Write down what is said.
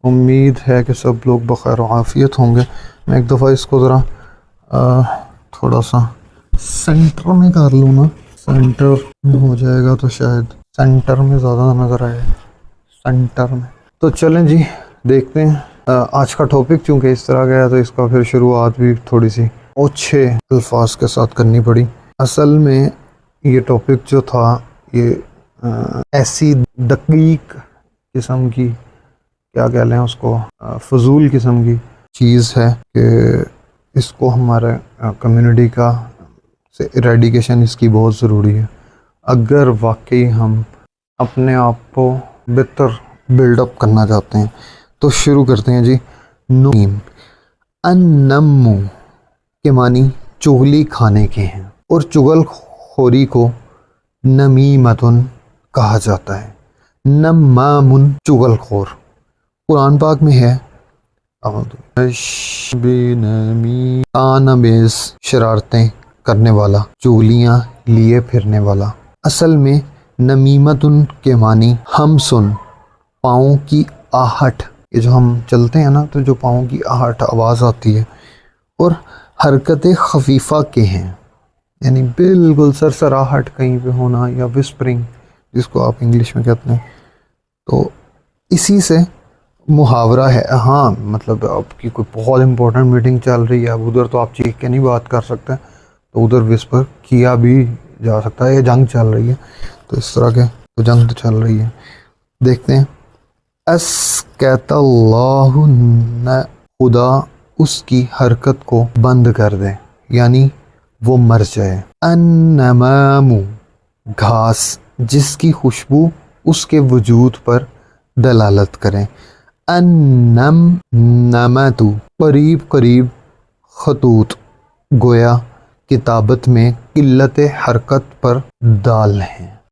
امید ہے کہ سب لوگ بخیر و عافیت ہوں گے۔ میں ایک دفعہ اس کو ذرا تھوڑا سا سینٹر میں کر لوں نا، سینٹر میں ہو جائے گا تو شاید سینٹر میں زیادہ نظر آئے، سینٹر میں۔ تو چلیں جی دیکھتے ہیں آج کا ٹاپک، چونکہ اس طرح گیا تو اس کا پھر شروعات بھی تھوڑی سی اوچھے الفاظ کے ساتھ کرنی پڑی۔ اصل میں یہ ٹاپک جو تھا یہ ایسی دقیق قسم کی، کیا کہہ لیں اس کو، فضول قسم کی چیز ہے کہ اس کو ہمارے کمیونٹی کا سے ایریڈیکیشن اس کی بہت ضروری ہے۔ اگر واقعی ہم اپنے آپ کو بہتر بلڈ اپ کرنا چاہتے ہیں تو شروع کرتے ہیں جی۔ نیم النمو کے معنی چغلی کھانے کے ہیں، اور چغل خوری کو نمیمتن کہا جاتا ہے۔ نمامن چغل خور، قرآن پاک میں ہے تانمیز شرارتیں کرنے والا، چغلیاں لیے پھرنے والا۔ اصل میں نمیمتن کے معنی ہمسن، پاؤں کی آہٹ، یہ جو ہم چلتے ہیں نا تو جو پاؤں کی آہٹ آواز آتی ہے، اور حرکت خفیفہ کے ہیں، یعنی بالکل سرسراہٹ کہیں پہ ہونا، یا وسپرنگ جس کو آپ انگلش میں کہتے ہیں۔ تو اسی سے محاورہ ہے۔ ہاں مطلب آپ کی کوئی بہت امپورٹنٹ میٹنگ چل رہی ہے، اب ادھر تو آپ چیخ کے نہیں بات کر سکتے، تو ادھر وسپر کیا بھی جا سکتا ہے، یا جنگ چل رہی ہے تو اس طرح کے، تو جنگ تو چل رہی ہے۔ دیکھتے ہیں، اسکت اللہ، خدا اس کی حرکت کو بند کر دے، یعنی وہ مر جائے۔ النمام، گھاس جس کی خوشبو اس کے وجود پر دلالت کریں۔ النمنمۃ، قریب قریب، خطوط گویا کتابت میں قلت حرکت پر دال ہیں۔